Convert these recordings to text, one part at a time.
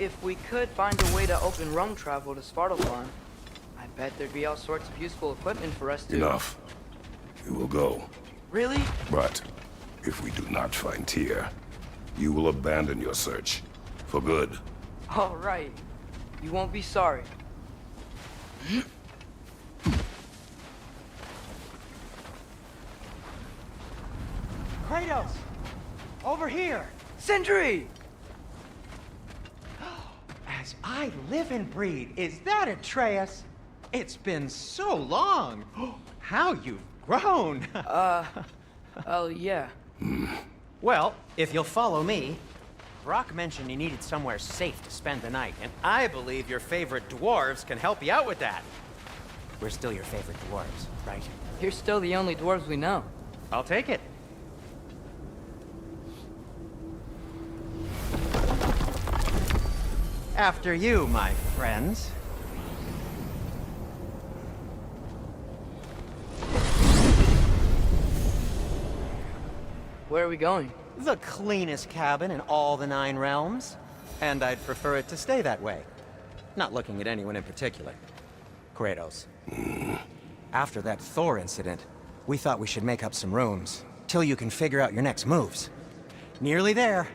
if we could find a way to open realm travel to Svartalfheim, I bet there'd be all sorts of useful equipment for us to... Enough. We will go. Really? But if we do not find Tyr, you will abandon your search. For good. All right. You won't be sorry. Kratos! Over here! Sindri! As I live and breathe, is that Atreus? It's been so long! How you've grown! Oh, yeah. Well, if you'll follow me, Brock mentioned he needed somewhere safe to spend the night, and I believe your favorite dwarves can help you out with that. We're still your favorite dwarves, right? You're still the only dwarves we know. I'll take it. After you, my friends. Where are we going? The cleanest cabin in all the 9 realms. And I'd prefer it to stay that way. Not looking at anyone in particular. Kratos. After that Thor incident, we thought we should make up some rooms, till you can figure out your next moves. Nearly there.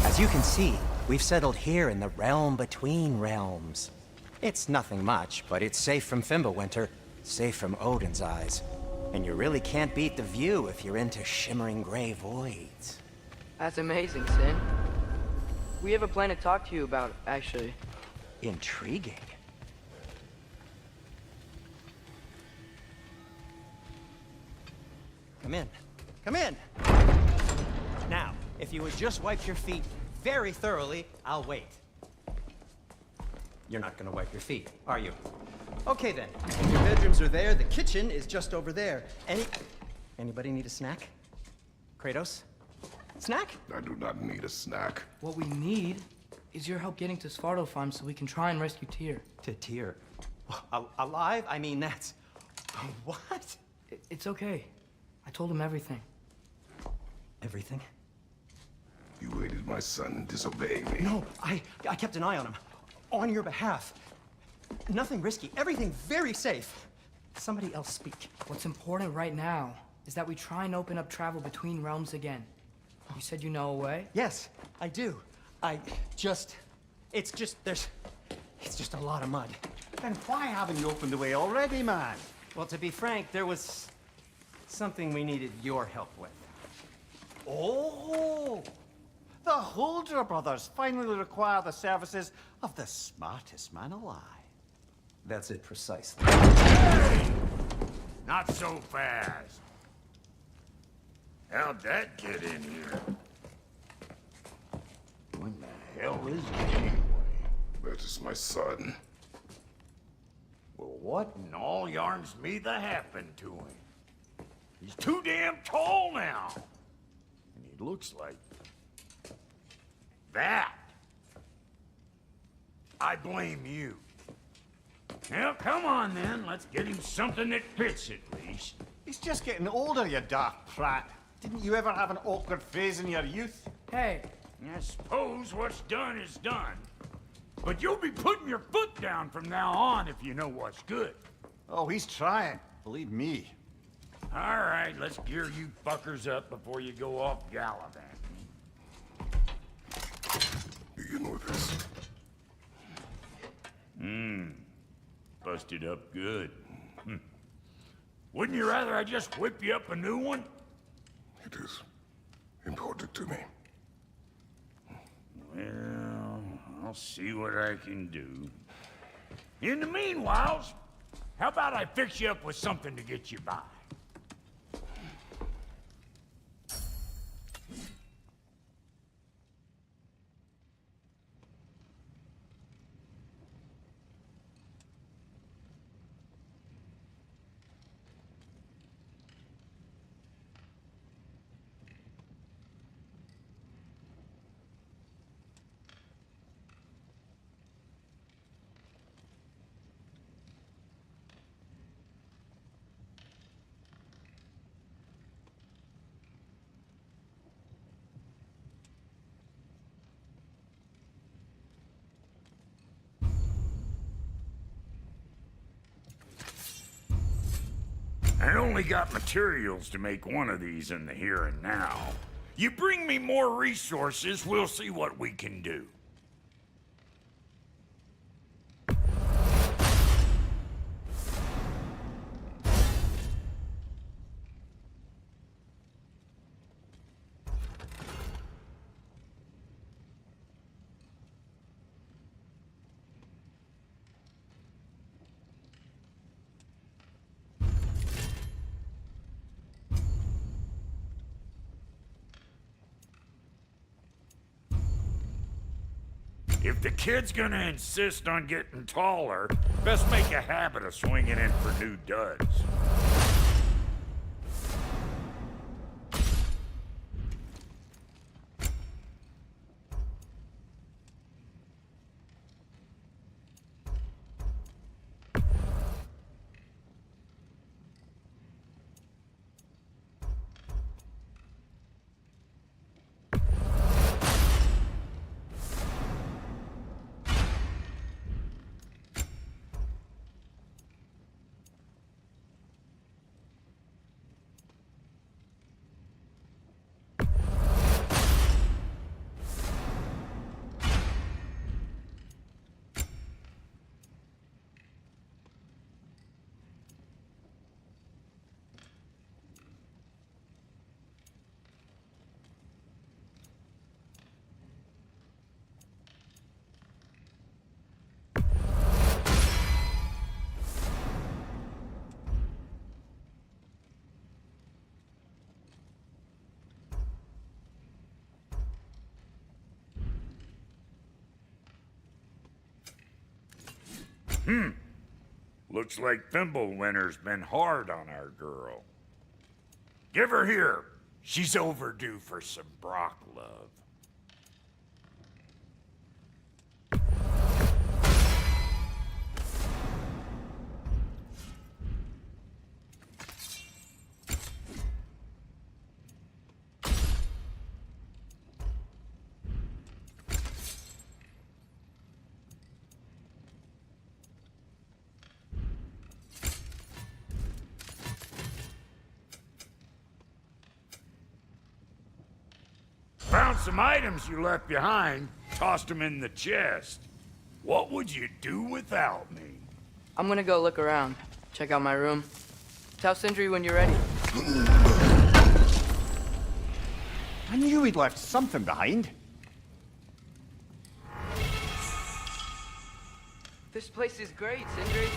As you can see, we've settled here in the realm between realms. It's nothing much, but it's safe from Fimbulwinter, safe from Odin's eyes. And you really can't beat the view if you're into shimmering gray voids. That's amazing, Sin. We have a plan to talk to you about, actually. Intriguing. Come in. Come in! Now, if you would just wipe your feet very thoroughly, I'll wait. You're not gonna wipe your feet, are you? Okay then. Your bedrooms are there, the kitchen is just over there. Anybody need a snack? Kratos? Snack? I do not need a snack. What we need is your help getting to Svartalfheim so we can try and rescue Tyr. To Tyr? Alive? I mean, that's... What? It's okay. I told him everything. Everything? You aided my son in disobeying me. No, I kept an eye on him. On your behalf. Nothing risky. Everything very safe. Somebody else speak. What's important right now is that we try and open up travel between realms again. You said you know a way? Yes, I do. It's just a lot of mud. Then why haven't you opened the way already, man? Well, to be frank, there was something we needed your help with. Oh! The Huldra brothers finally require the services of the smartest man alive. That's it precisely. Hey! Not so fast. How'd that get in here? When the hell is it anyway? That is my son. Well, what in all yarns me that happened to him? He's too damn tall now. And he looks like... that. I blame you. Well, come on then. Let's get him something that fits at least. He's just getting older, you dark prat. Didn't you ever have an awkward phase in your youth? Hey, I suppose what's done is done. But you'll be putting your foot down from now on if you know what's good. Oh, he's trying. Believe me. All right, let's gear you fuckers up before you go off gallivanting. Begin with this. Busted up good. Wouldn't you rather I just whip you up a new one? It is important to me. Well, I'll see what I can do. In the meanwhile, how about I fix you up with something to get you by? I only got materials to make one of these in the here and now. You bring me more resources, we'll see what we can do. If the kid's gonna insist on getting taller, best make a habit of swinging in for new duds. Looks like Thimblewinter's been hard on our girl. Give her here. She's overdue for some Brock love. Found some items you left behind, tossed them in the chest. What would you do without me? I'm gonna go look around. Check out my room. Tell Sindri when you're ready. I knew he'd left something behind. This place is great, Sindri.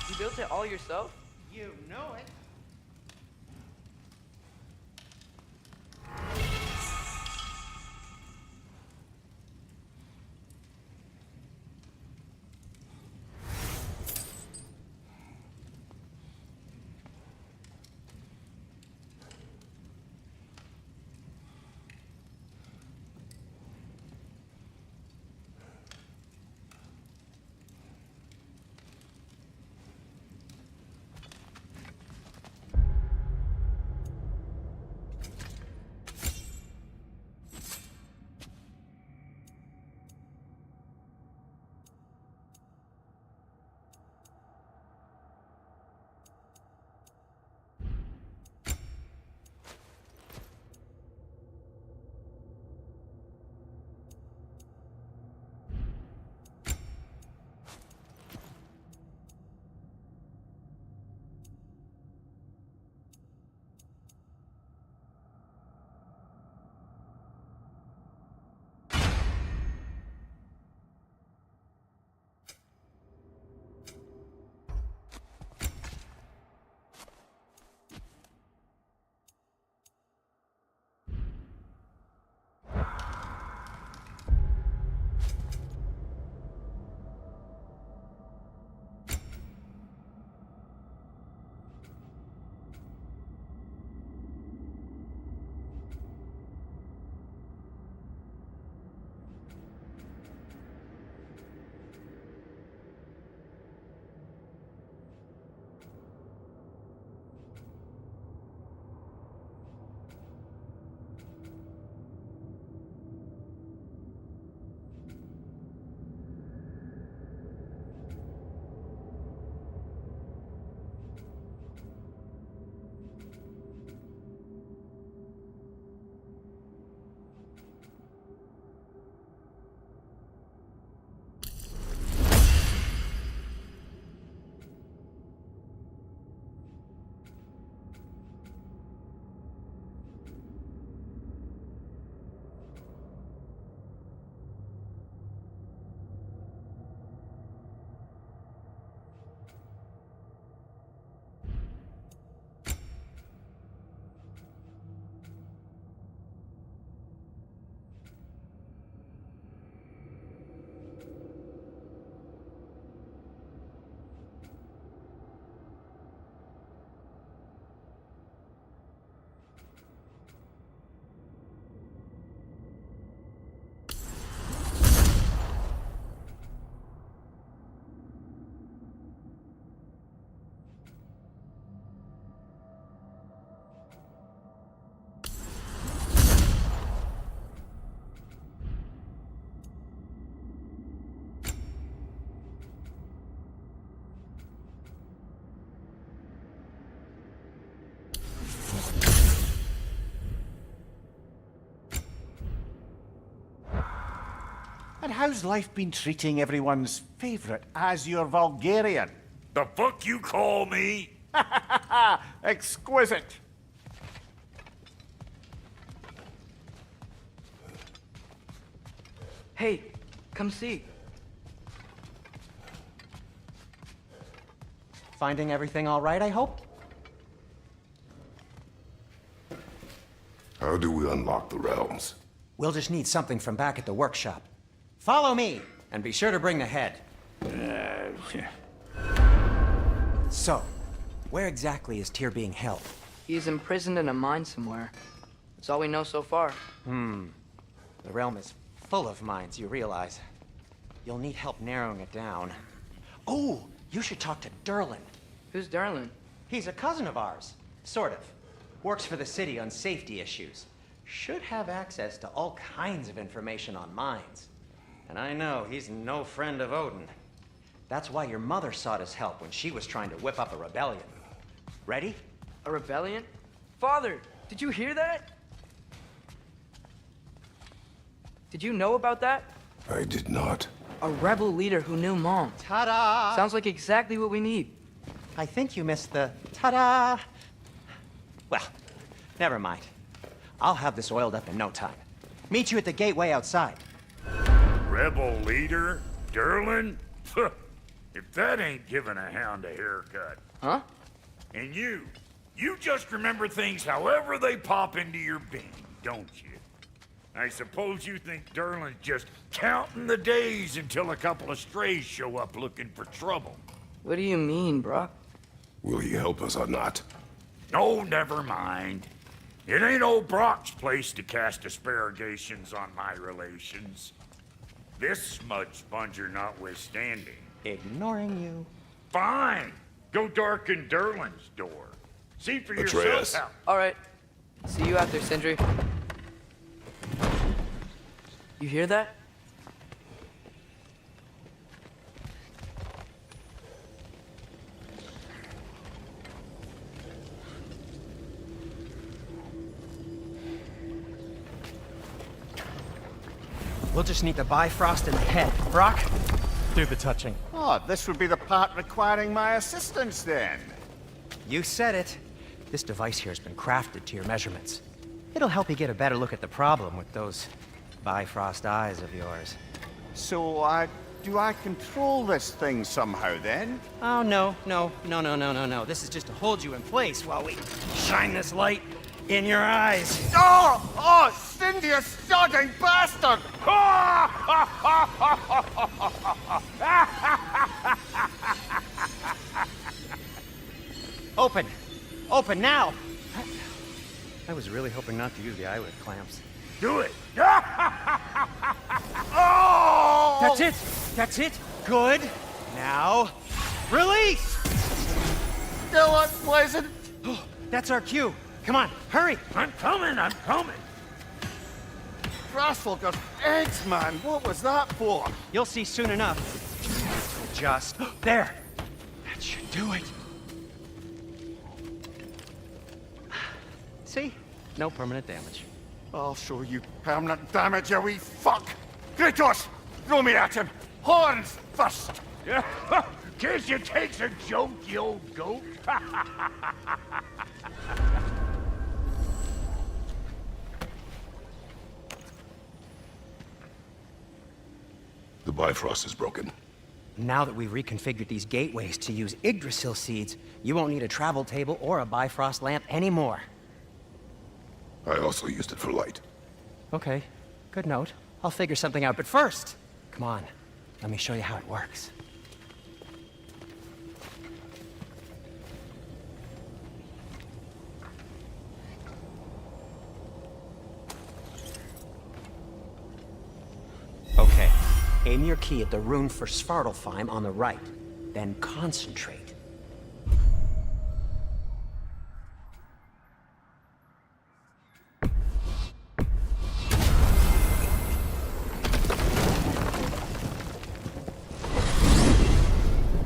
You built it all yourself? You know it. how's life been treating everyone's favorite Azure Vulgarian? The fuck you call me? Exquisite. Hey, come see. Finding everything all right, I hope? How do we unlock the realms? We'll just need something from back at the workshop. Follow me, and be sure to bring the head. So, where exactly is Tyr being held? He's imprisoned in a mine somewhere. That's all we know so far. The realm is full of mines, you realize. You'll need help narrowing it down. Oh, you should talk to Derlin. Who's Darlin? He's a cousin of ours. Sort of. Works for the city on safety issues. Should have access to all kinds of information on mines. And I know he's no friend of Odin. That's why your mother sought his help when she was trying to whip up a rebellion. Ready? A rebellion? Father, did you hear that? Did you know about that? I did not. A rebel leader who knew Mom. Ta-da! Sounds like exactly what we need. I think you missed the ta-da. Well, never mind. I'll have this oiled up in no time. Meet you at the gateway outside. Rebel leader? Derlin? If that ain't giving a hound a haircut. Huh? And you just remember things however they pop into your bean, don't you? I suppose you think Derlin's just counting the days until a couple of strays show up looking for trouble. What do you mean, Brock? Will he help us or not? Oh, never mind. It ain't old Brock's place to cast asparagations on my relations. This smudge sponger notwithstanding. Ignoring you. Fine. Go darken Derlin's door. See for Atreus. yourself how... All right. See you out there, Sindri. You hear that? We'll just need the Bifrost in the head. Brock, do the touching. Oh, this would be the part requiring my assistance then. You said it. This device here has been crafted to your measurements. It'll help you get a better look at the problem with those Bifrost eyes of yours. So, do I control this thing somehow then? Oh, no. This is just to hold you in place while we shine this light in your eyes. Oh, Cindy, you sodding bastard! Open! Open now! I was really hoping not to use the eyelid clamps. Do it! Oh! That's it! That's it! Good! Now, release! Still unpleasant. That's our cue. Come on, hurry! I'm coming! Frostfolker's eggs, man. What was that for? You'll see soon enough. Just there. That should do it. See? No permanent damage. I'll show you permanent damage, you wee fuck! Kratos! Throw me at him! Horns first! Guess you takes a joke, you old goat. The Bifrost is broken. Now that we've reconfigured these gateways to use Yggdrasil seeds, you won't need a travel table or a Bifrost lamp anymore. I also used it for light. Okay, good note. I'll figure something out, but first, come on, let me show you how it works. Okay, aim your key at the rune for Svartalfheim on the right, then concentrate.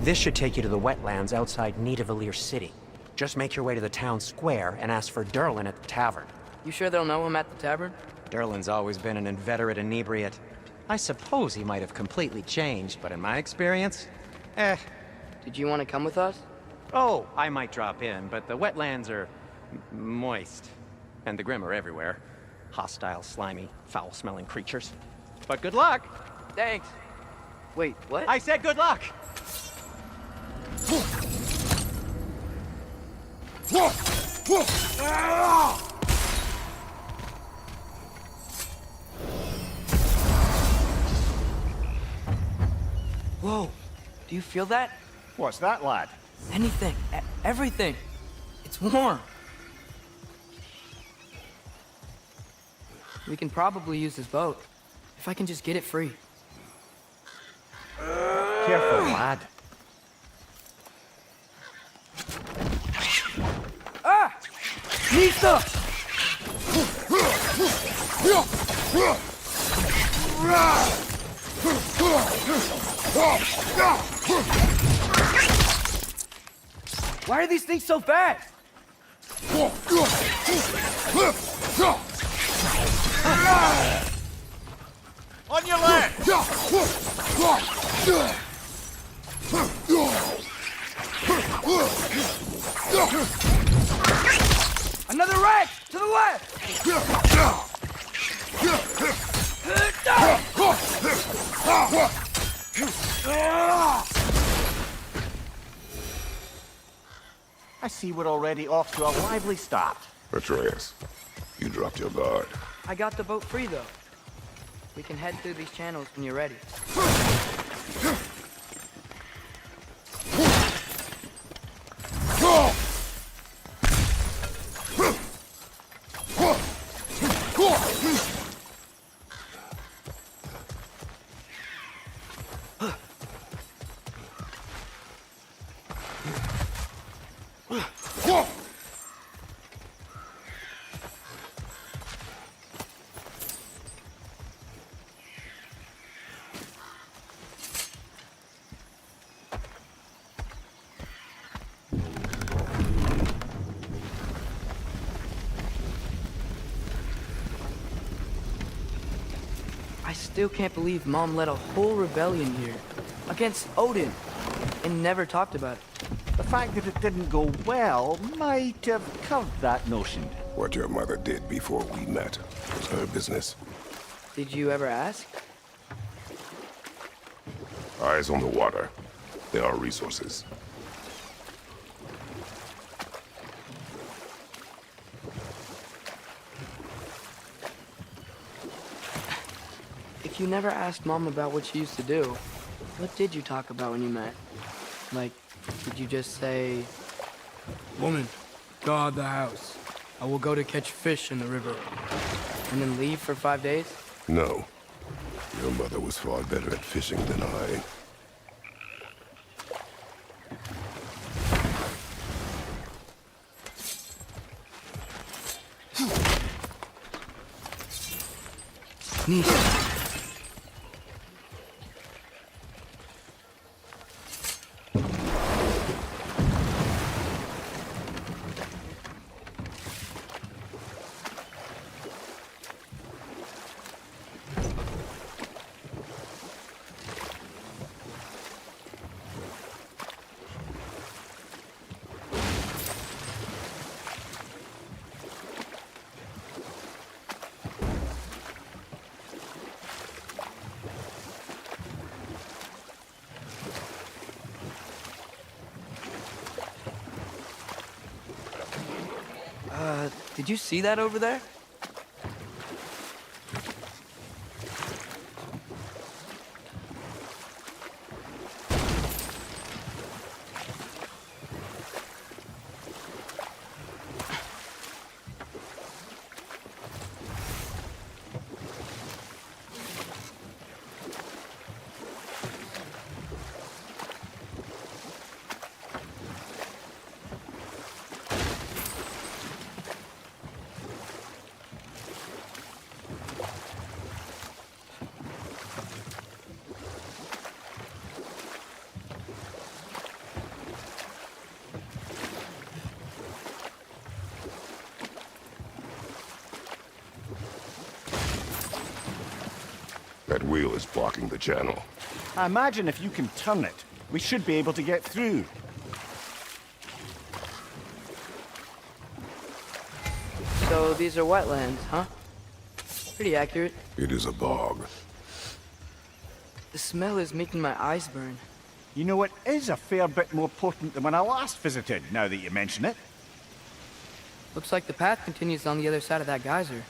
This should take you to the wetlands outside Nidavellir City. Just make your way to the town square and ask for Derlin at the tavern. You sure they'll know him at the tavern? Derlin's always been an inveterate inebriate. I suppose he might have completely changed, but in my experience, Did you want to come with us? Oh, I might drop in, but the wetlands are moist. And the Grim are everywhere. Hostile, slimy, foul-smelling creatures. But good luck! Thanks. Wait, what? I said good luck! Whoa, do you feel that? What's that, lad? Anything, everything. It's warm. We can probably use this boat, if I can just get it free. Careful, lad. Ah! Nista! Why are these things so fast? On your left! Another wreck! To the left! I see we're already off to a lively start. Atreus, you dropped your guard. I got the boat free, though. We can head through these channels when you're ready. I still can't believe Mom led a whole rebellion here against Odin and never talked about it. The fact that it didn't go well might have covered that notion. What your mother did before we met was her business. Did you ever ask? Eyes on the water. There are resources. If you never asked Mom about what she used to do, what did you talk about when you met? Like, did you just say... Woman, guard the house. I will go to catch fish in the river. And then leave for 5 days? No. Your mother was far better at fishing than I. Nisha. Did you see that over there? That wheel is blocking the channel. I imagine if you can turn it, we should be able to get through. So these are wetlands, huh? Pretty accurate. It is a bog. The smell is making my eyes burn. You know, it is a fair bit more potent than when I last visited, now that you mention it. Looks like the path continues on the other side of that geyser.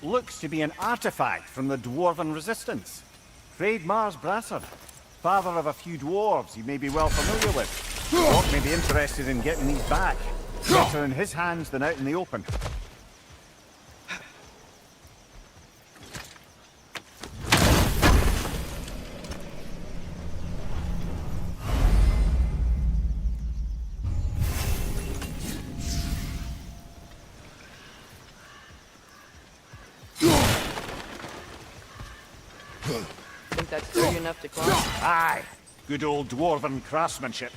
Looks to be an artifact from the Dwarven Resistance. Freyd Mars Brasser, father of a few dwarves you may be well familiar with. Orc may be interested in getting these back. Better in his hands than out in the open. Think that's sturdy enough to climb? Aye, good old Dwarven craftsmanship.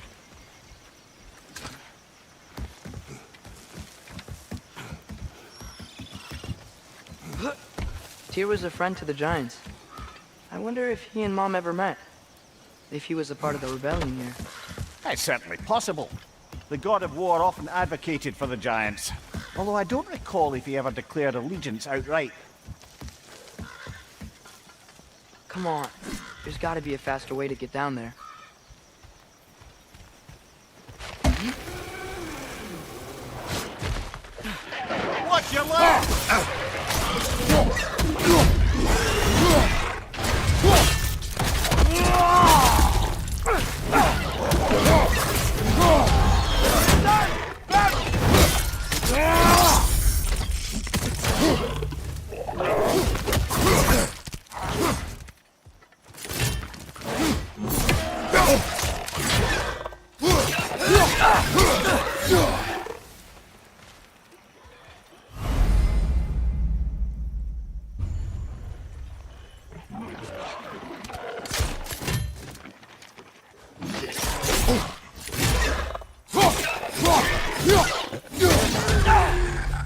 Tyr was a friend to the Giants. I wonder if he and Mom ever met. If he was a part of the rebellion here. It's certainly possible. The god of war often advocated for the Giants, although I don't recall if he ever declared allegiance outright. Come on. There's gotta be a faster way to get down there. Watch your left!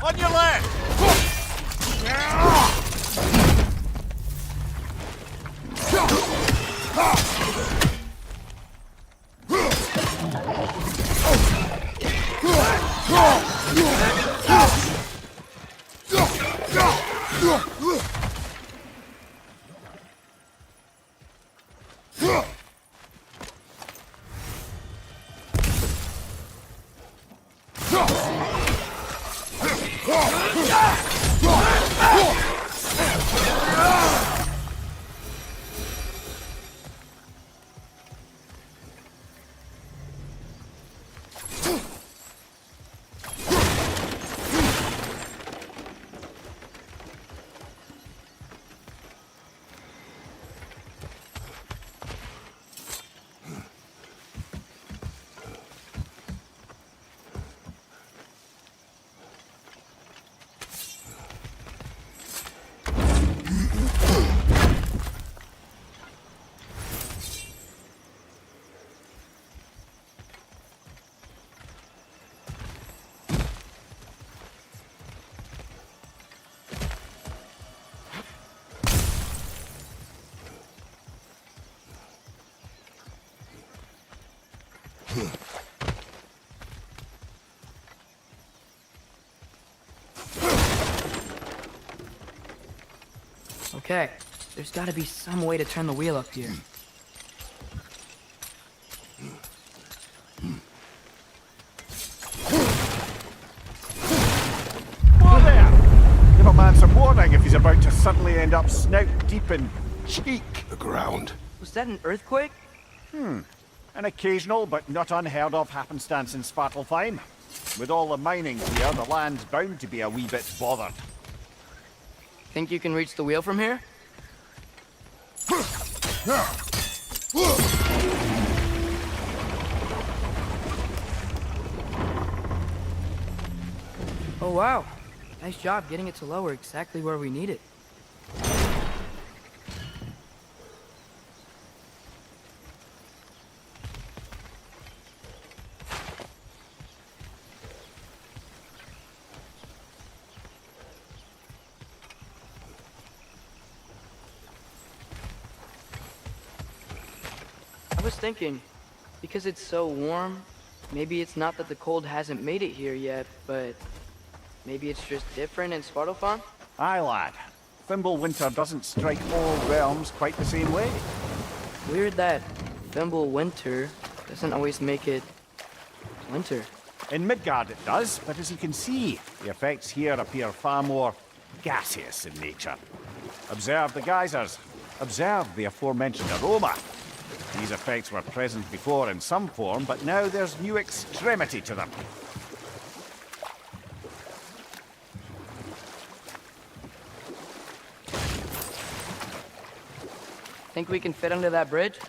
On your left! Okay, there's gotta be some way to turn the wheel up here. Whoa there! Give a man some warning if he's about to suddenly end up snout deep in cheek. The ground. Was that an earthquake? An occasional but not unheard of happenstance in Svartalfheim. With all the mining here, the land's bound to be a wee bit bothered. Think you can reach the wheel from here? Oh wow. Nice job getting it to lower exactly where we need it. I was thinking, because it's so warm, maybe it's not that the cold hasn't made it here yet, but maybe it's just different in Svartalfheim? Aye, lad. Fimbulwinter doesn't strike all realms quite the same way. Weird that Winter doesn't always make it winter. In Midgard it does, but as you can see, the effects here appear far more gaseous in nature. Observe the geysers. Observe the aforementioned aroma. These effects were present before in some form, but now there's new extremity to them. Think we can fit under that bridge?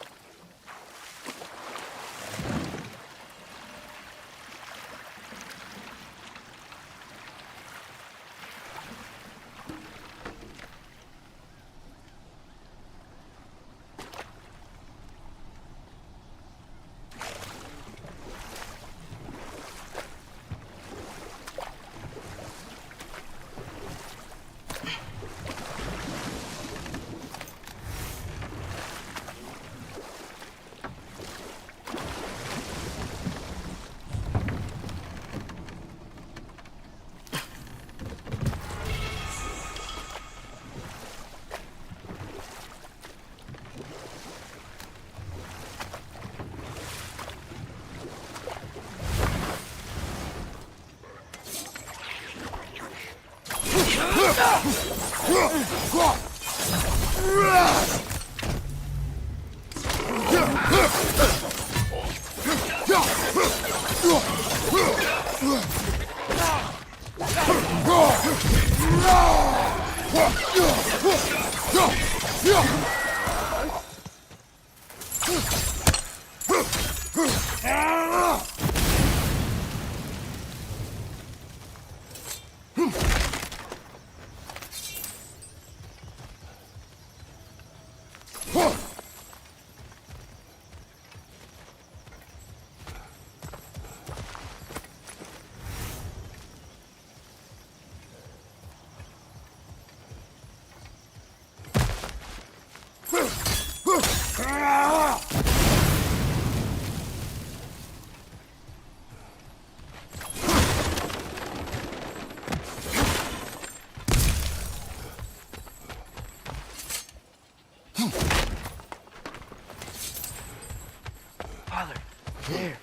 Father, there.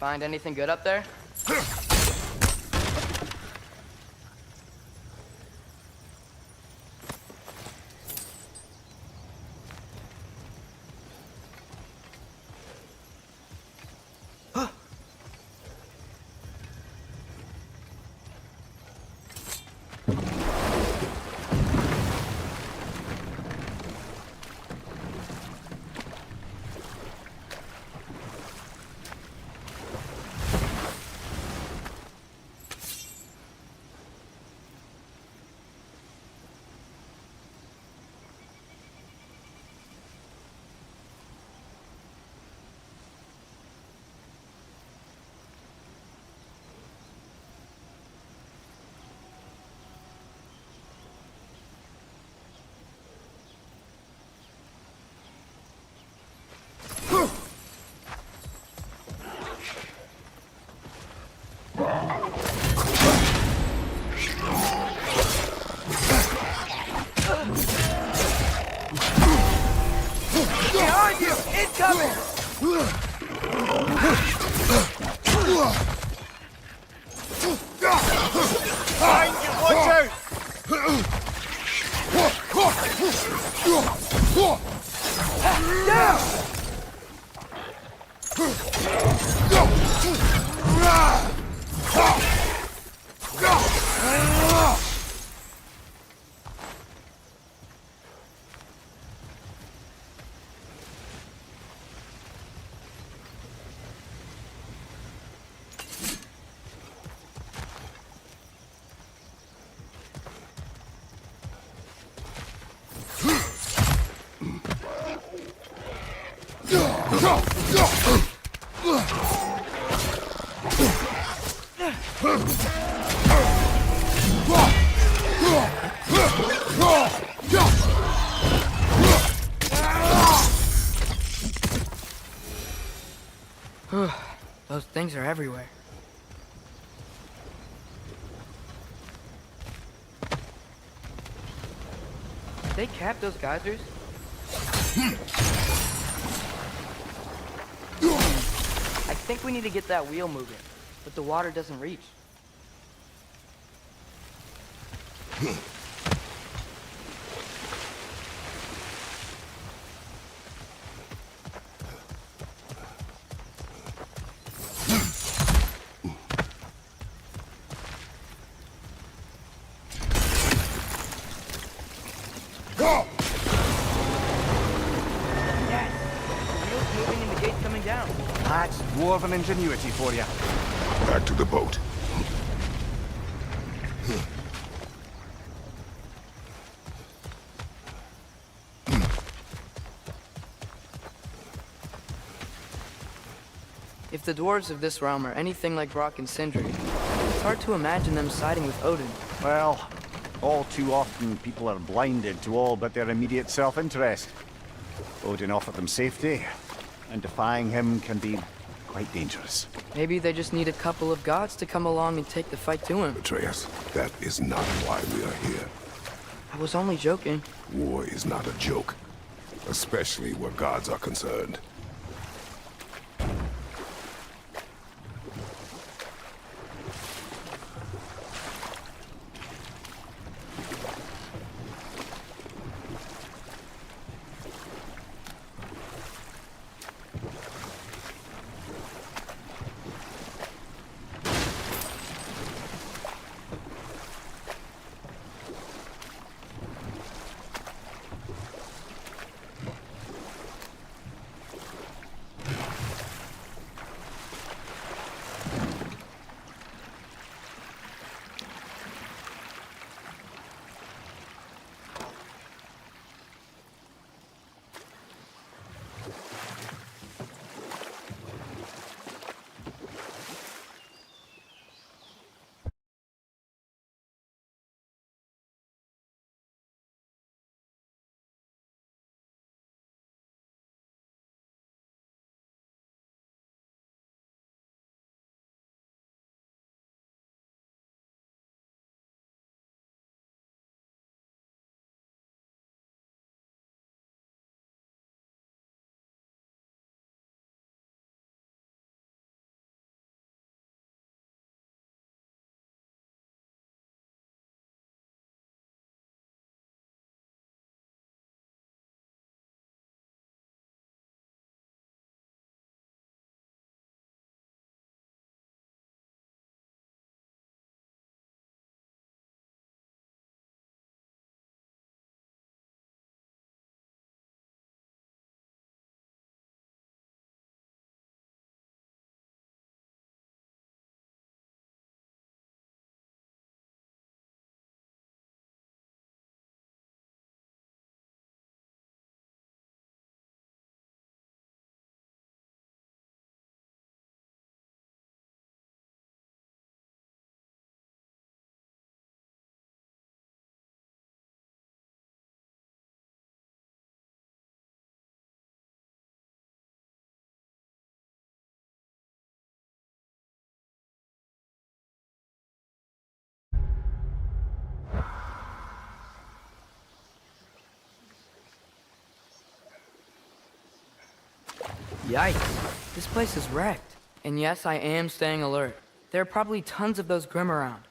Find anything good up there? Behind you! Incoming! Behind you! Watch out! Down! Those things are everywhere. Did they cap those geysers? I think we need to get that wheel moving, but the water doesn't reach. That's dwarven ingenuity for you. Back to the boat. If the dwarves of this realm are anything like Brock and Sindri, it's hard to imagine them siding with Odin. Well, all too often people are blinded to all but their immediate self-interest. Odin offered them safety, and defying him can be quite dangerous. Maybe they just need a couple of gods to come along and take the fight to him. Atreus, that is not why we are here. I was only joking. War is not a joke, especially where gods are concerned. Yikes. This place is wrecked. And yes, I am staying alert. There are probably tons of those Grimm around.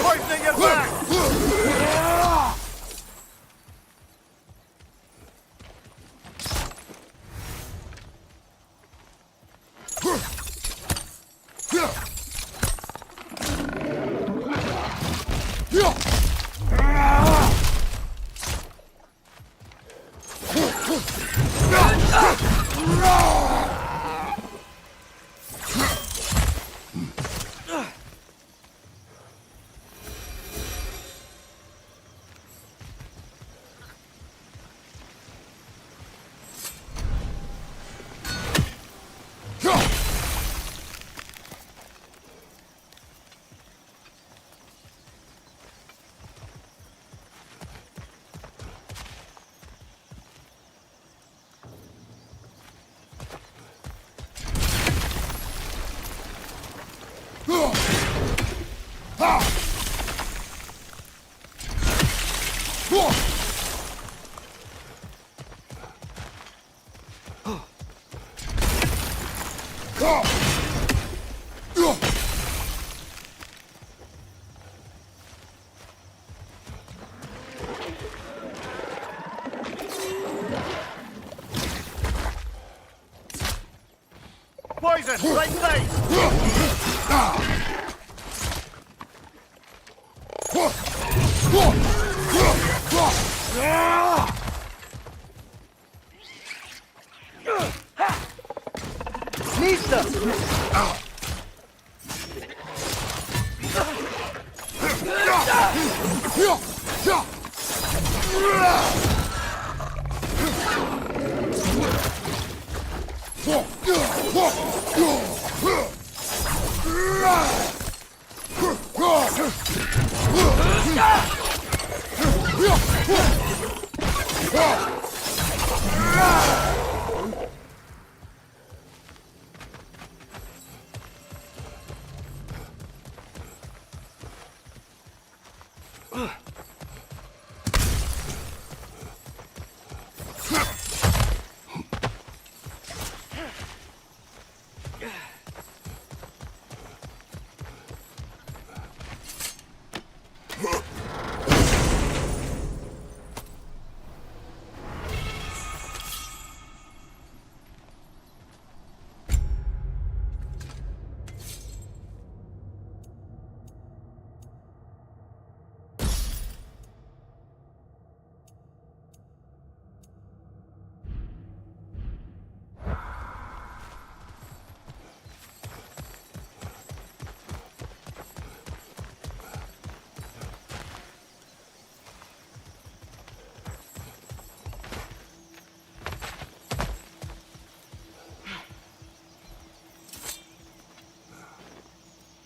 Poisoning your back! Poison, right side!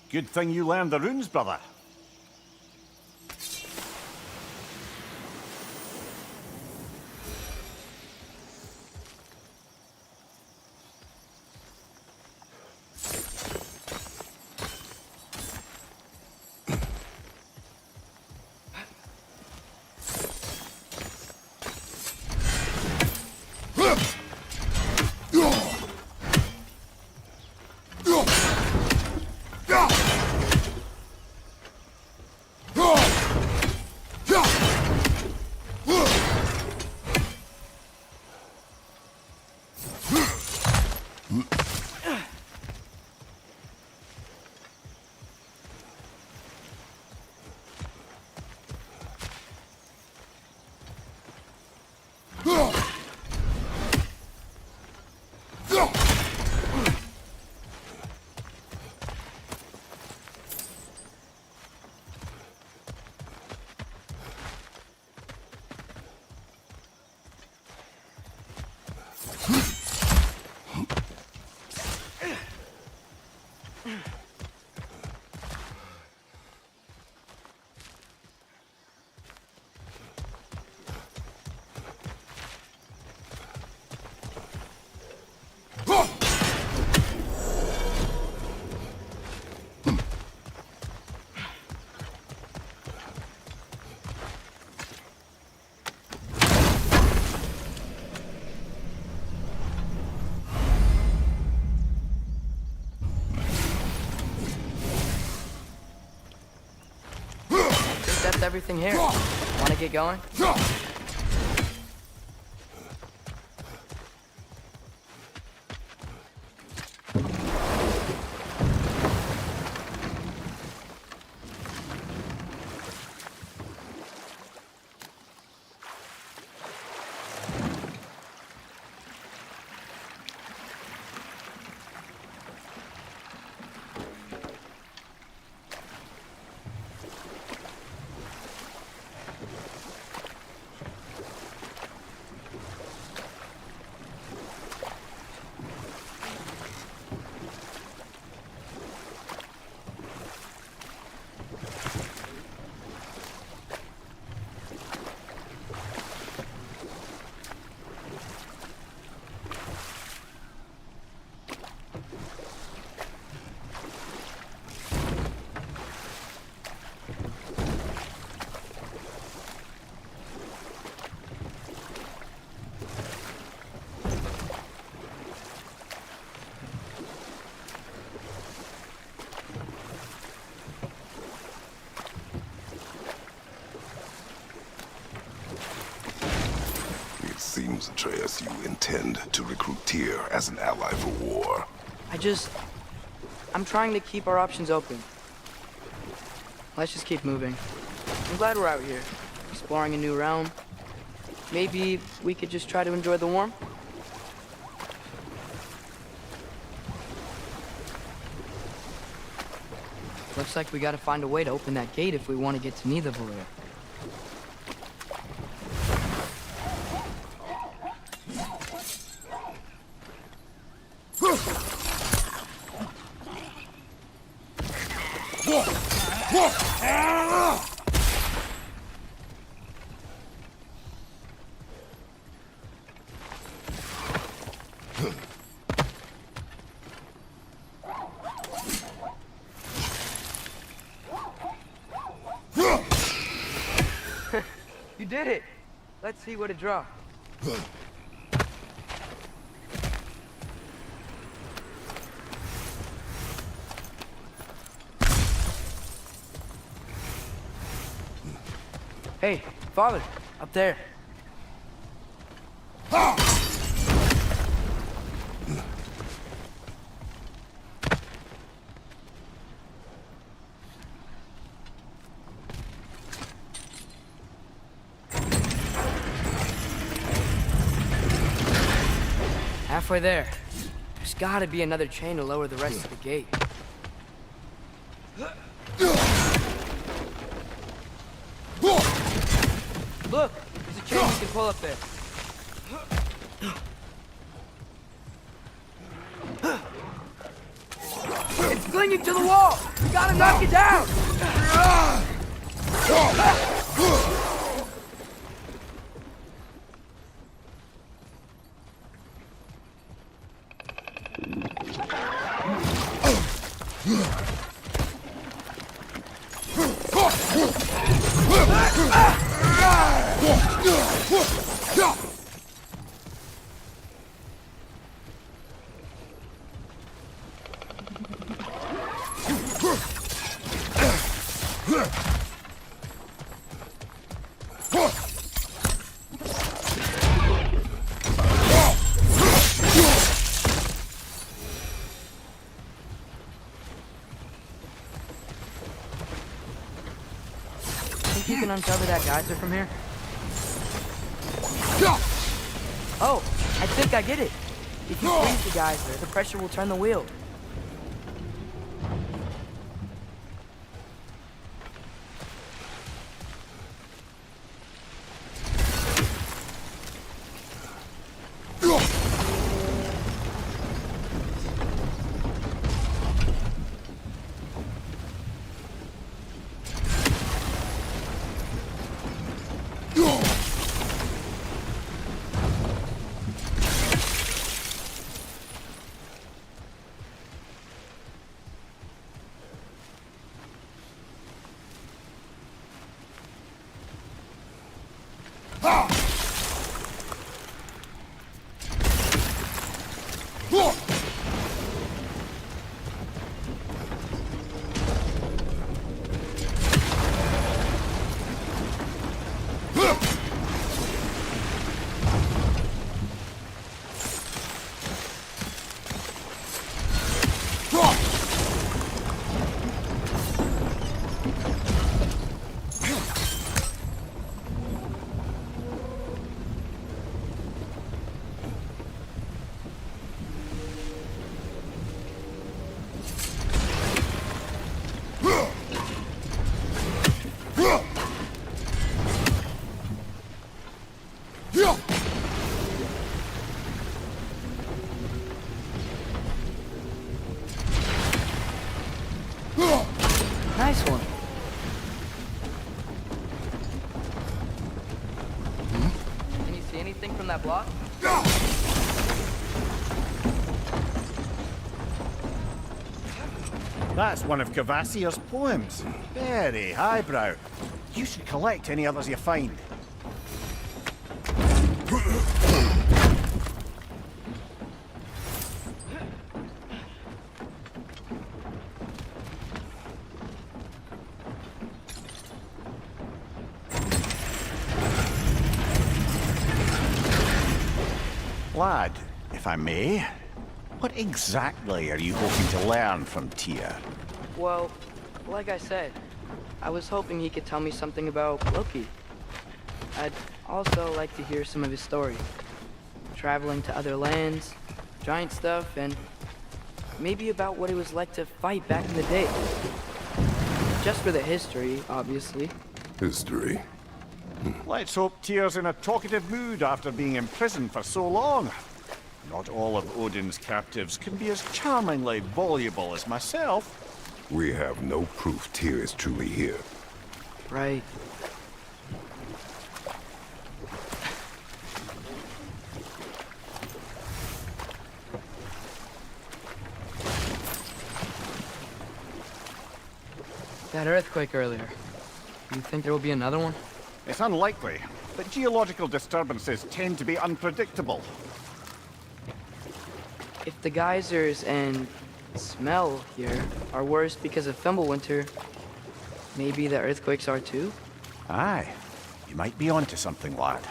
Good thing you learned the runes, brother. everything here. Want to get going? It seems, Atreus, you intend to recruit Tyr as an ally for war. I'm trying to keep our options open. Let's just keep moving. I'm glad we're out here, exploring a new realm. Maybe we could just try to enjoy the warmth? Looks like we gotta find a way to open that gate if we want to get to Nidavellir. You did it! Let's see what it dropped. Hey, Father, up there. Halfway there. There's gotta be another chain to lower the rest of the gate. Look! There's a chain you can pull up there. It's clinging to the wall! We gotta knock it down! Think you can uncover that geyser from here? Oh, I think I get it. If you freeze the geyser, the pressure will turn the wheel. something from that block? That's one of Cavassier's poems. Very highbrow. You should collect any others you find. Lad, if I may, what exactly are you hoping to learn from Tyr? Well, like I said, I was hoping he could tell me something about Loki. I'd also like to hear some of his story. Traveling to other lands, giant stuff, and maybe about what it was like to fight back in the day. Just for the history, obviously. History. Let's hope Tyr's in a talkative mood after being imprisoned for so long. Not all of Odin's captives can be as charmingly voluble as myself. We have no proof Tyr is truly here. Right. That earthquake earlier. You think there will be another one? It's unlikely, but geological disturbances tend to be unpredictable. If the geysers and smell here are worse because of Fimbulwinter, maybe the earthquakes are too? Aye, you might be onto something, lad.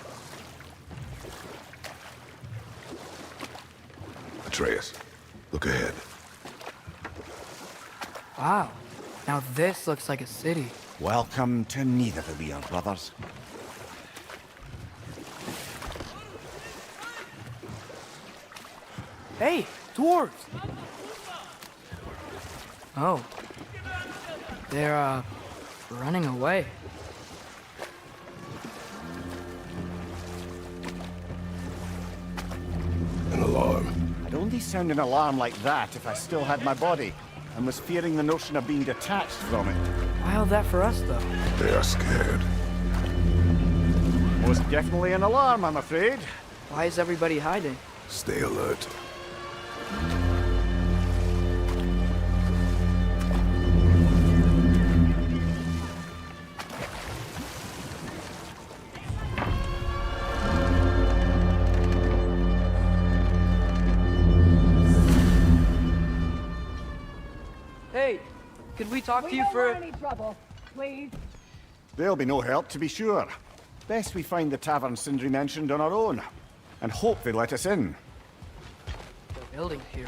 Atreus, look ahead. Wow. Now this looks like a city. Welcome to Nidavellir, brothers. Hey, dwarves! Oh. They're, running away. An alarm. I'd only sound an alarm like that if I still had my body, and was fearing the notion of being detached from it. Why all that for us, though? They are scared. Most definitely an alarm, I'm afraid. Why is everybody hiding? Stay alert. Hey, could we talk to you don't for... want any trouble, please. There'll be no help, to be sure. Best we find the tavern Sindri mentioned on our own, and hope they let us in. The building here.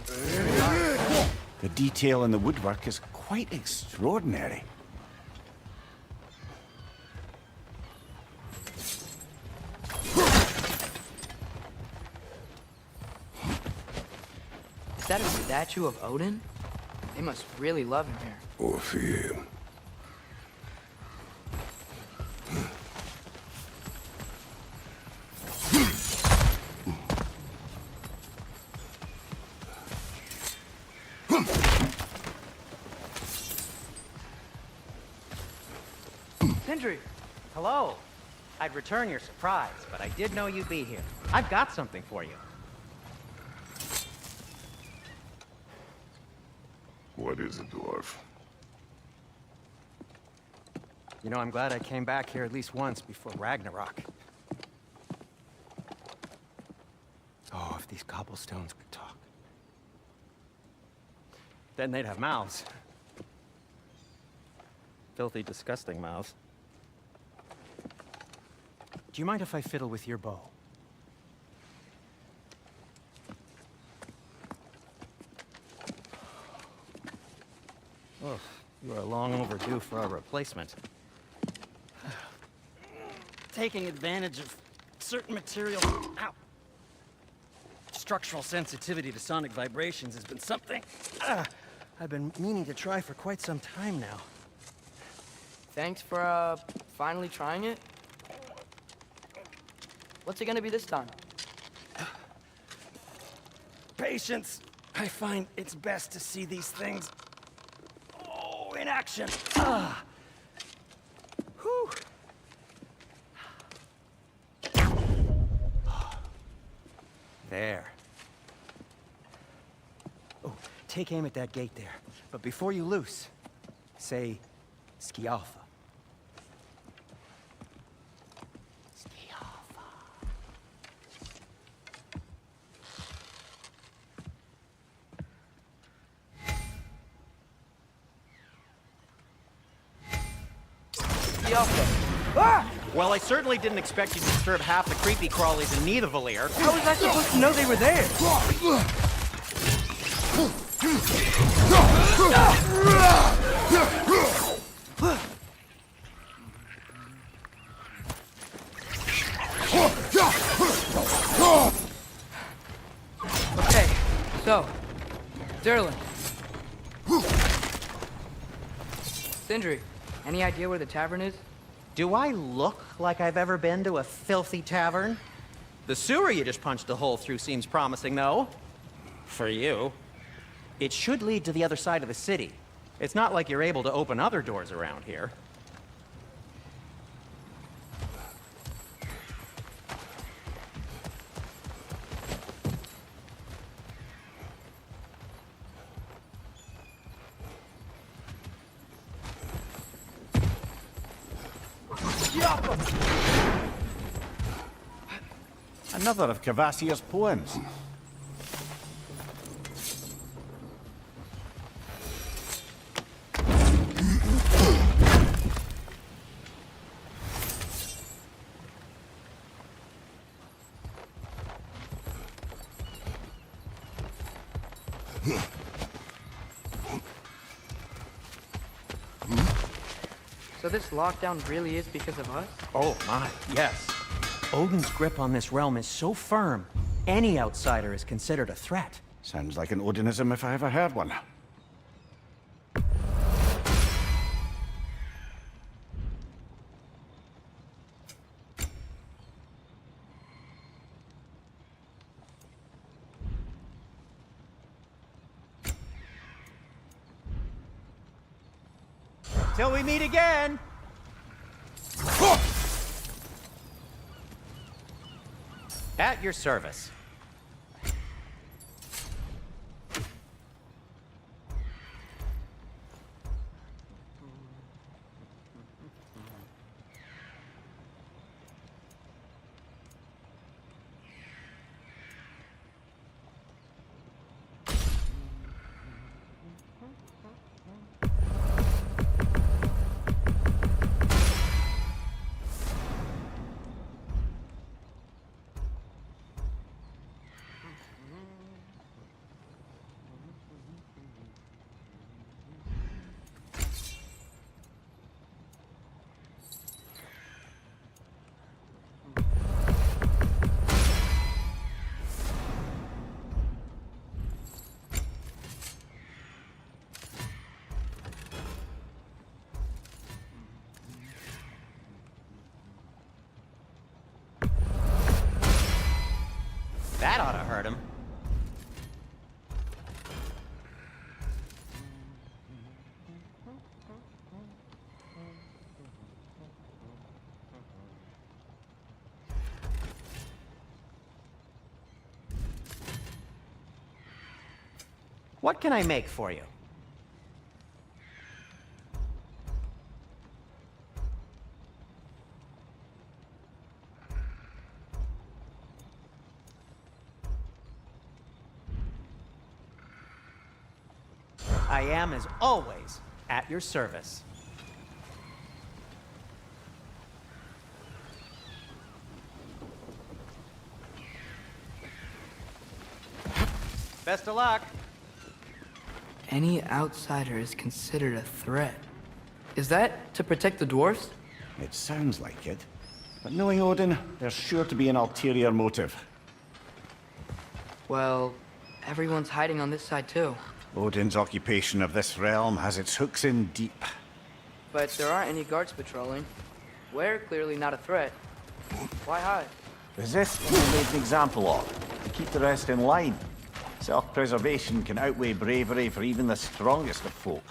The detail in the woodwork is quite extraordinary. Is that a statue of Odin? They must really love him here. Or fear him. Hendry! Hello. I'd return your surprise, but I did know you'd be here. I've got something for you. What is it, dwarf? You know, I'm glad I came back here at least once before Ragnarok. Oh, if these cobblestones could talk. Then they'd have mouths. Filthy, disgusting mouths. Do you mind if I fiddle with your bow? Oh, you are long overdue for a replacement. Taking advantage of certain material. Ow! Structural sensitivity to sonic vibrations has been something I've been meaning to try for quite some time now. Thanks for, finally trying it. What's it gonna be this time? Patience. I find it's best to see these things in action. Whew. There. Oh, take aim at that gate there. But before you loose, say, Scialfa. Scialfa. Ah! Well, I certainly didn't expect you to disturb half the creepy crawlies in Nidavellir. How was I supposed to know they were there? Okay, so, Derlin. Sindri, any idea where the tavern is? Do I look like I've ever been to a filthy tavern? The sewer you just punched a hole through seems promising, though. For you. It should lead to the other side of the city. It's not like you're able to open other doors around here. Another of Cavassier's poems. So this lockdown really is because of us? Oh my, yes. Odin's grip on this realm is so firm, any outsider is considered a threat. Sounds like an Odinism if I ever heard one. Till we meet again! At your service. That ought to hurt him. What can I make for you? I am, as always, at your service. Best of luck. Any outsider is considered a threat. Is that to protect the dwarves? It sounds like it. But knowing Odin, there's sure to be an ulterior motive. Well, everyone's hiding on this side too. Odin's occupation of this realm has its hooks in deep. But there aren't any guards patrolling. We're clearly not a threat. Why hide? Resist what we made an example of, to keep the rest in line. Self-preservation can outweigh bravery for even the strongest of folk.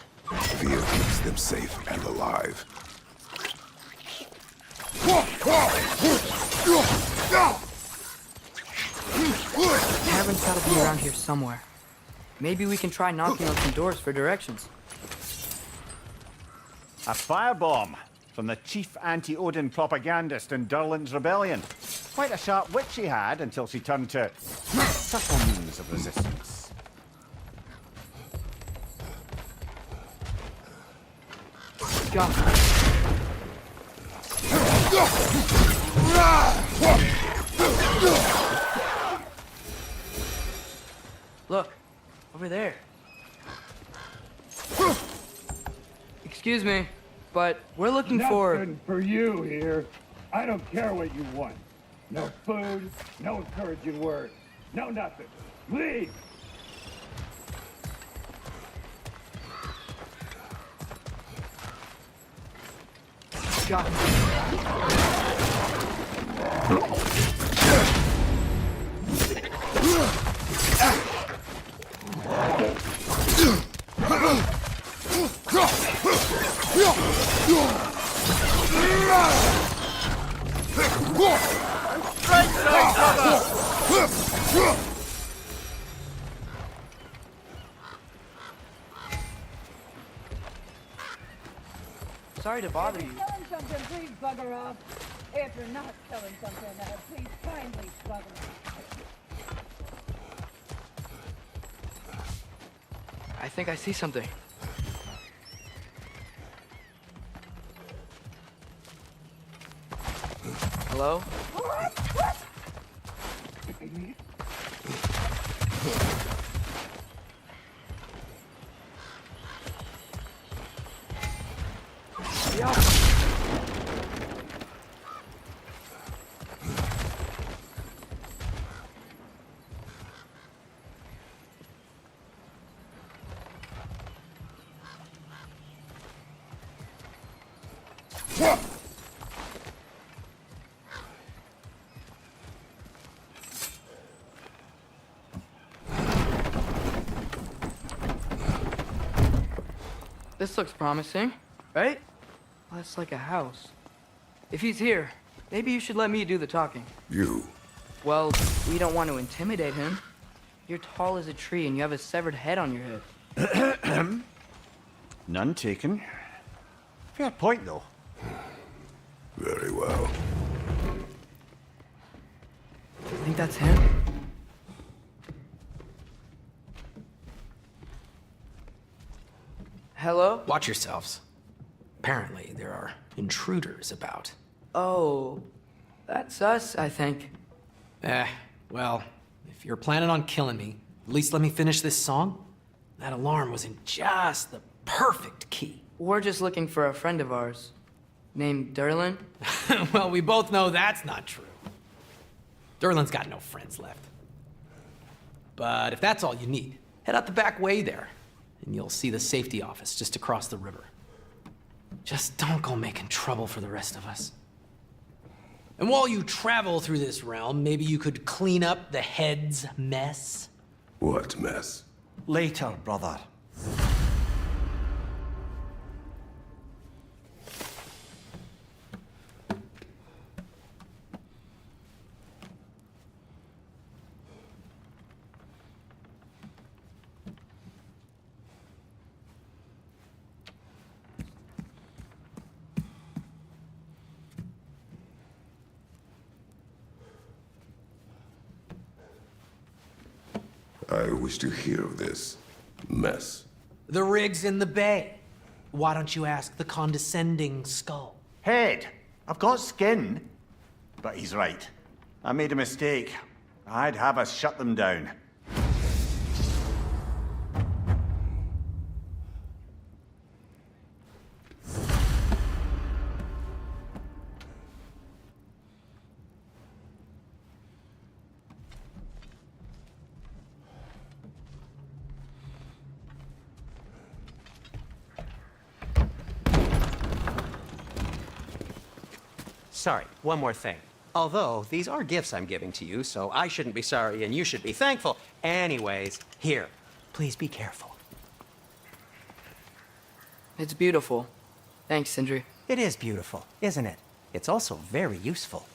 Fear keeps them safe and alive. Tavern's gotta be around here somewhere. Maybe we can try knocking on some doors for directions. A firebomb from the chief anti-Odin propagandist in Durland's rebellion. Quite a sharp wit she had until she turned to subtle means of resistance. Go. Look, over there. Excuse me, but we're looking for... Nothing for you here. I don't care what you want. No food, no encouraging words, no nothing. Leave! Got Sorry to bother you. If you're killing something, please bugger off. If you're not killing something, please kindly bugger off. I think I see something. Hello? Yeah. This looks promising, right? Well, that's like a house. If he's here, maybe you should let me do the talking. You? Well, we don't want to intimidate him. You're tall as a tree and you have a severed head on your head. None taken. Fair point, though. Very well. You think that's him? Hello? Watch yourselves. Apparently, there are intruders about. Oh, that's us, I think. Well, if you're planning on killing me, at least let me finish this song. That alarm was in just the perfect key. We're just looking for a friend of ours, named Durland. Well, we both know that's not true. Durland's got no friends left. But if that's all you need, head out the back way there, and you'll see the safety office just across the river. Just don't go making trouble for the rest of us. And while you travel through this realm, maybe you could clean up the head's mess? What mess? Later, brother. I wish to hear of this mess. The rig's in the bay. Why don't you ask the condescending skull? Head. I've got skin. But he's right. I made a mistake. I'd have us shut them down. Sorry, one more thing. Although, these are gifts I'm giving to you, so I shouldn't be sorry and you should be thankful. Anyways, here, please be careful. It's beautiful. Thanks, Sindri. It is beautiful, isn't it? It's also very useful.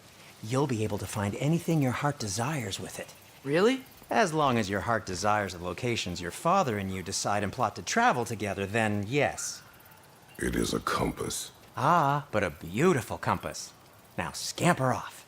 You'll be able to find anything your heart desires with it. Really? As long as your heart desires the locations your father and you decide and plot to travel together, then yes. It is a compass. Ah, but a beautiful compass. Now scamper off.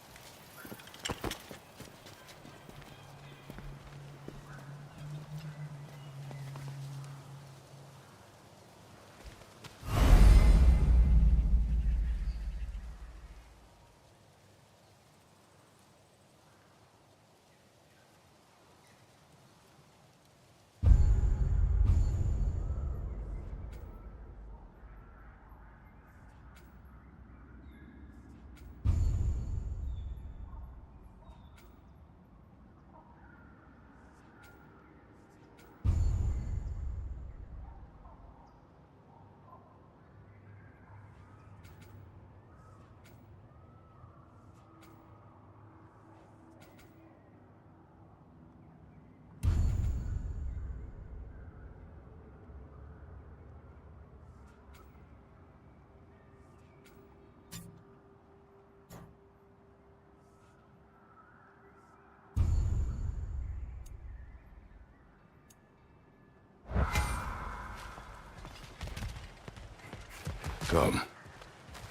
Come.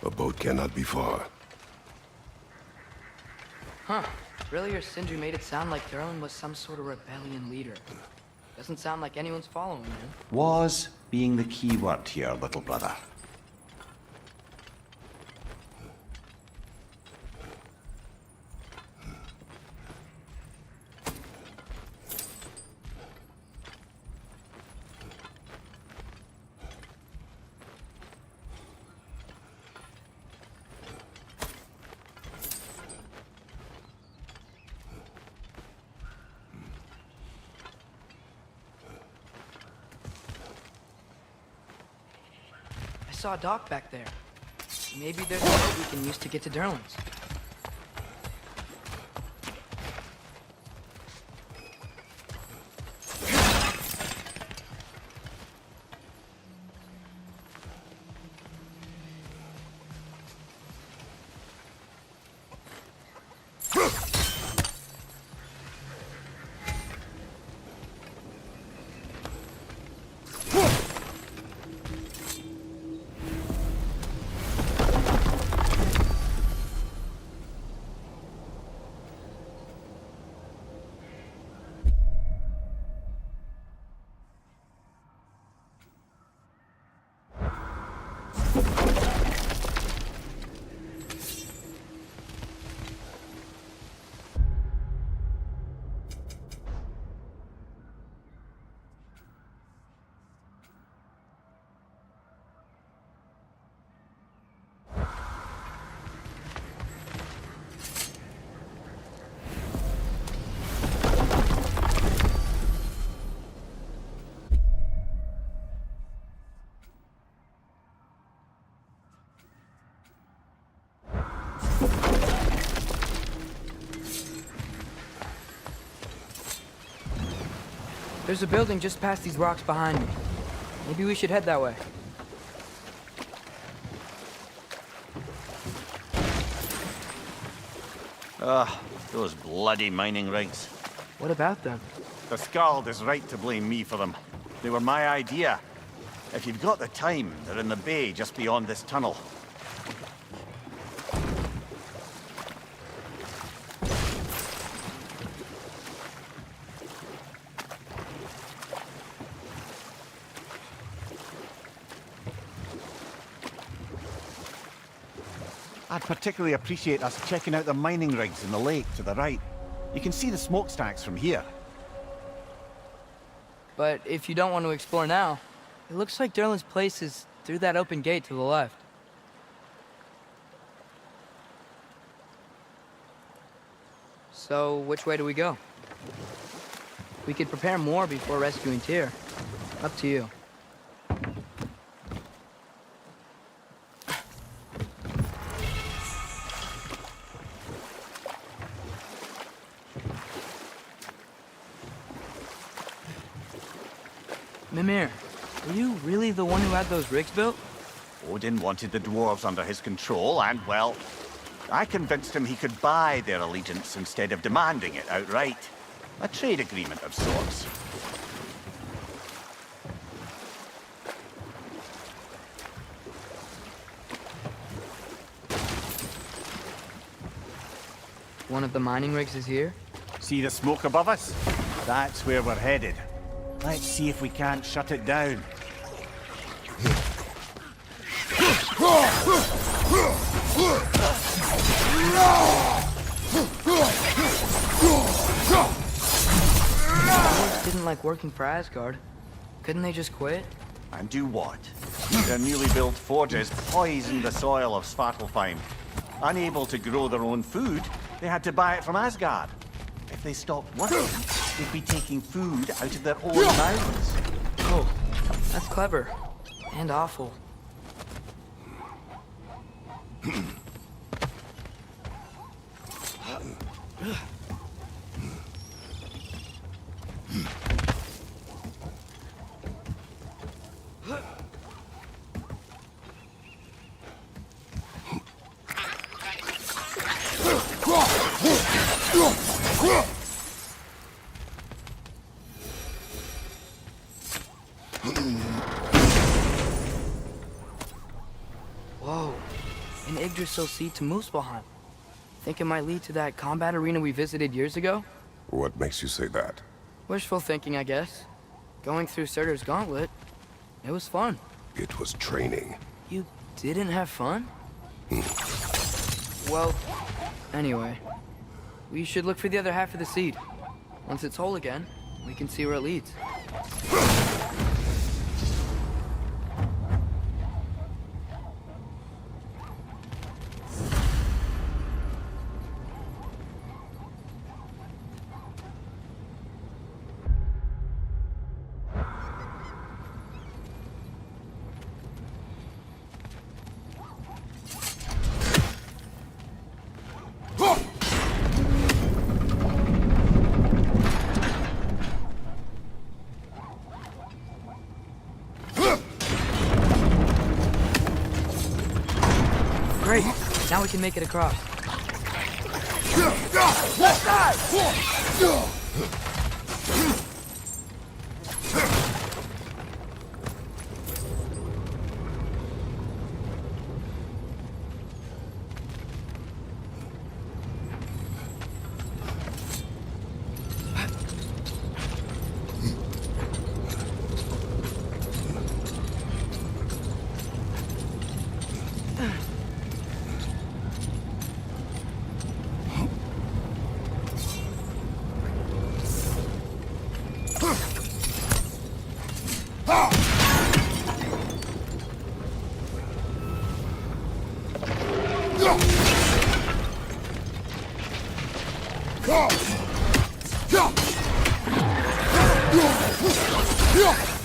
A boat cannot be far. Huh. Earlier, Sindri made it sound like Durlin was some sort of rebellion leader. Doesn't sound like anyone's following him. Was being the key word here, little brother. I saw a dock back there. Maybe there's a boat we can use to get to Durlin's. There's a building just past these rocks behind me. Maybe we should head that way. Ah, those bloody mining rigs. What about them? The Skald is right to blame me for them. They were my idea. If you've got the time, they're in the bay just beyond this tunnel. I'd particularly appreciate us checking out the mining rigs in the lake to the right. You can see the smokestacks from here. But if you don't want to explore now, it looks like Durlin's place is through that open gate to the left. So, which way do we go? We could prepare more before rescuing Tyr. Up to you. Mimir, were you really the one who had those rigs built? Odin wanted the dwarves under his control, and, well, I convinced him he could buy their allegiance instead of demanding it outright. A trade agreement of sorts. One of the mining rigs is here? See the smoke above us? That's where we're headed. Let's see if we can't shut it down. Didn't like working for Asgard. Couldn't they just quit? And do what? Their newly built forges poisoned the soil of Svartalfheim. Unable to grow their own food, they had to buy it from Asgard. If they stopped working, they'd be taking food out of their own mouths. Oh, that's clever. And awful. Whoa, an Yggdrasil seed to Muspelheim. Think it might lead to that combat arena we visited years ago? What makes you say that? Wishful thinking, I guess. Going through Surtur's gauntlet, it was fun. It was training. You didn't have fun? Well, anyway, we should look for the other half of the seed. Once it's whole again, we can see where it leads. Great, now we can make it across. Left side!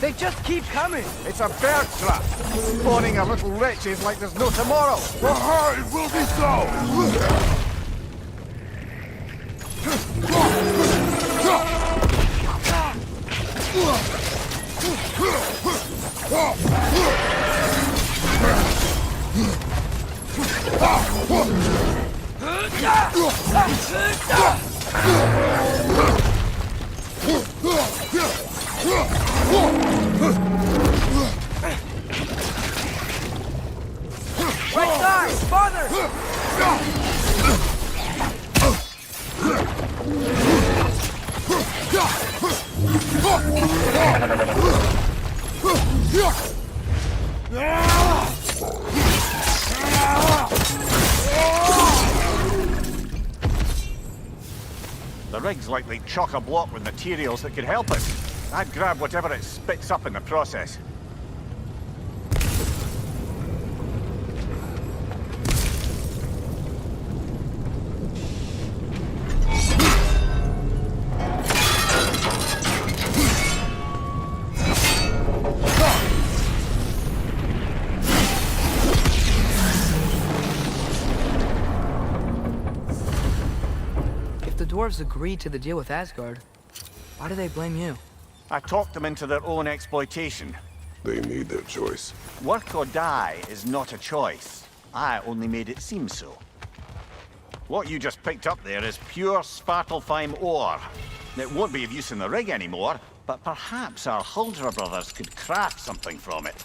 They just keep coming! It's a bear trap! Spawning our little wretches like there's no tomorrow! Aha, it will be so! Right side! Farther! The rig's likely chock-a-block with materials that could help us. I'd grab whatever it spits up in the process. The dwarves agreed to the deal with Asgard. Why do they blame you? I talked them into their own exploitation. They made their choice. Work or die is not a choice. I only made it seem so. What you just picked up there is pure Svartalfheim ore. It won't be of use in the rig anymore, but perhaps our Huldra brothers could craft something from it.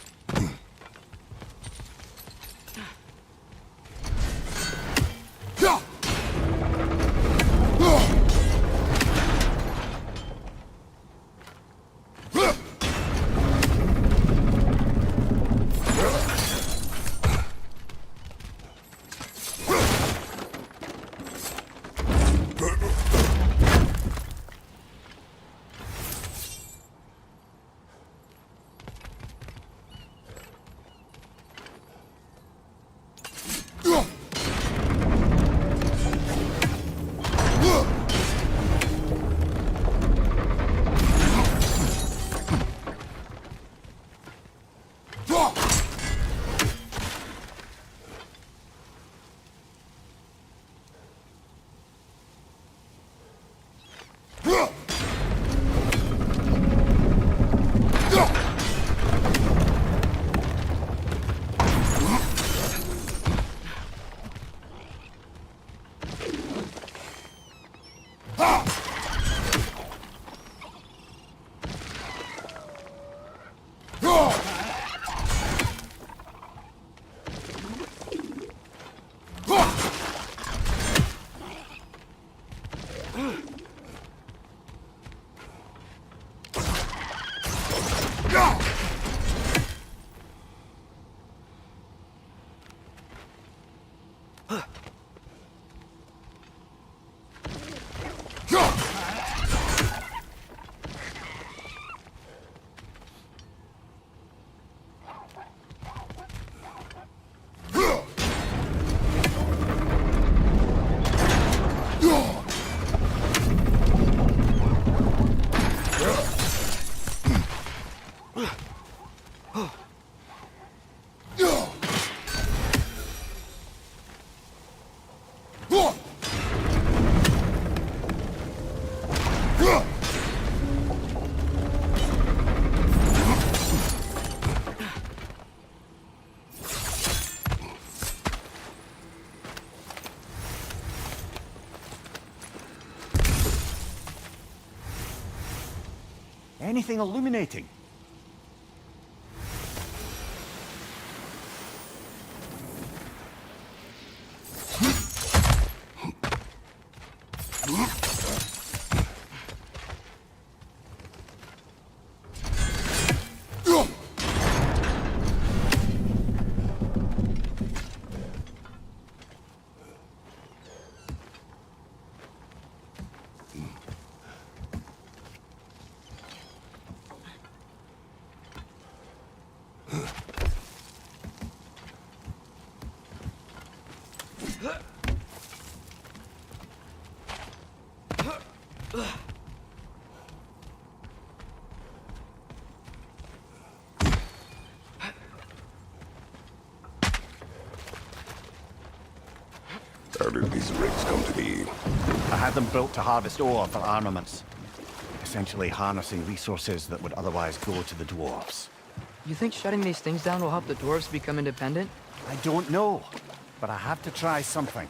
Anything illuminating? How did these rigs come to be? I had them built to harvest ore for armaments. Essentially harnessing resources that would otherwise go to the dwarves. You think shutting these things down will help the dwarves become independent? I don't know, but I have to try something.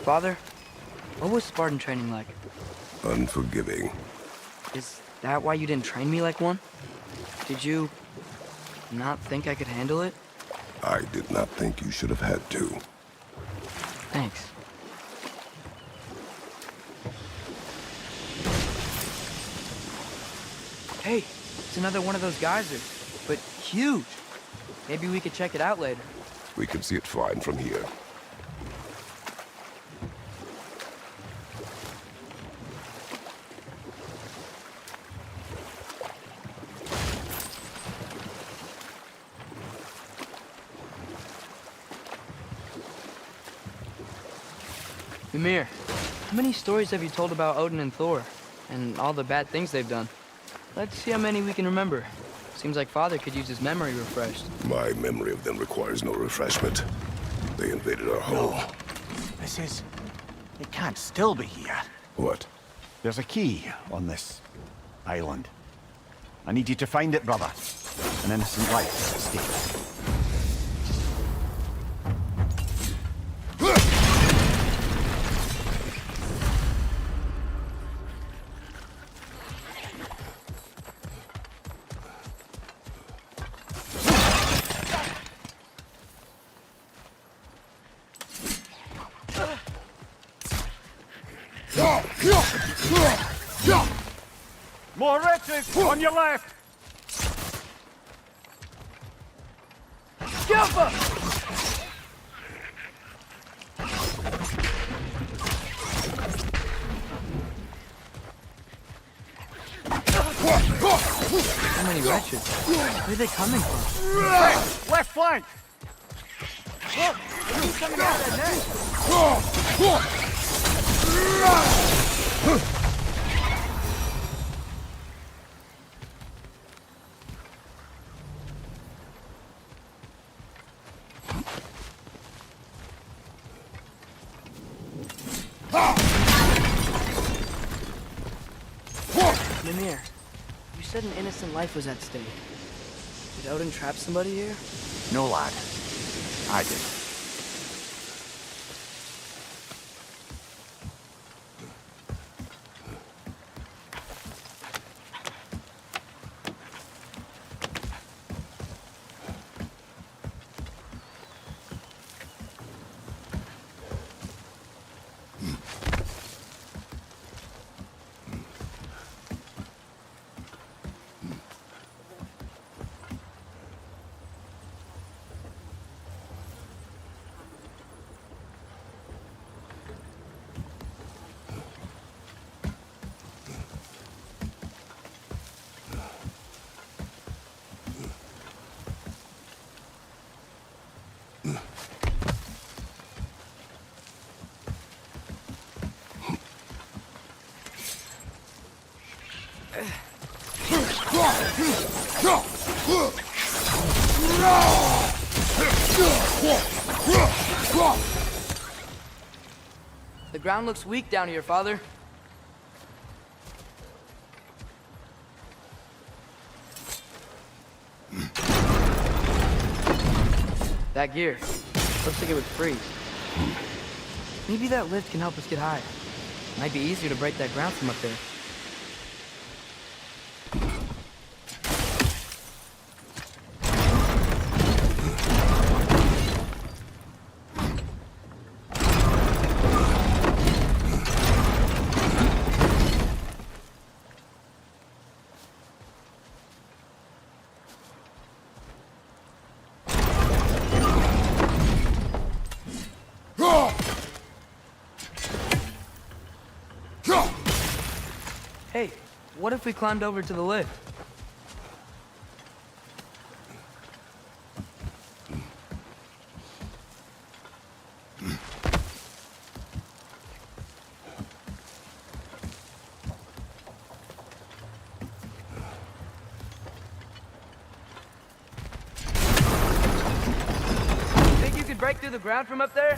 Father, what was Spartan training like? Unforgiving. Is that why you didn't train me like one? Did you not think I could handle it? I did not think you should have had to. Thanks. Hey, it's another one of those geysers, but huge. Maybe we could check it out later. We can see it fine from here. Mimir, how many stories have you told about Odin and Thor? And all the bad things they've done? Let's see how many we can remember. Seems like Father could use his memory refreshed. My memory of them requires no refreshment. They invaded our home. This is... It can't still be here. What? There's a key on this island. I need you to find it, brother. An innocent life is at stake. More wretches on your left! Jumper! So many wretches. Where are they coming from? Left flank! Look! He's coming out of that net! Mimir, you said an innocent life was at stake. Did Odin trap somebody here? No, lad. I did. The ground looks weak down here, Father. That gear. Looks like it would freeze. Maybe that lift can help us get higher. Might be easier to break that ground from up there. Hey, what if we climbed over to the lift? Think you could break through the ground from up there?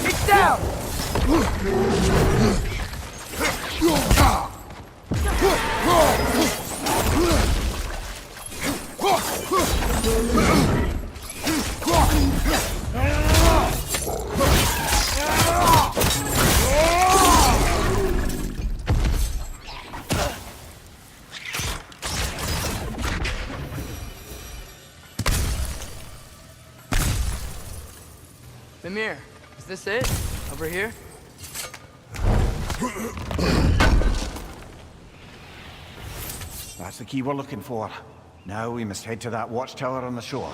It's down! Mimir, is this it? Over here? That's the key we're looking for. Now we must head to that watchtower on the shore.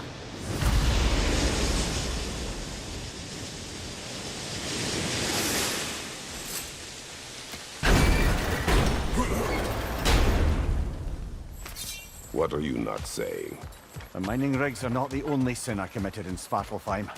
What are you not saying? The mining rigs are not the only sin I committed in Svartalfheim.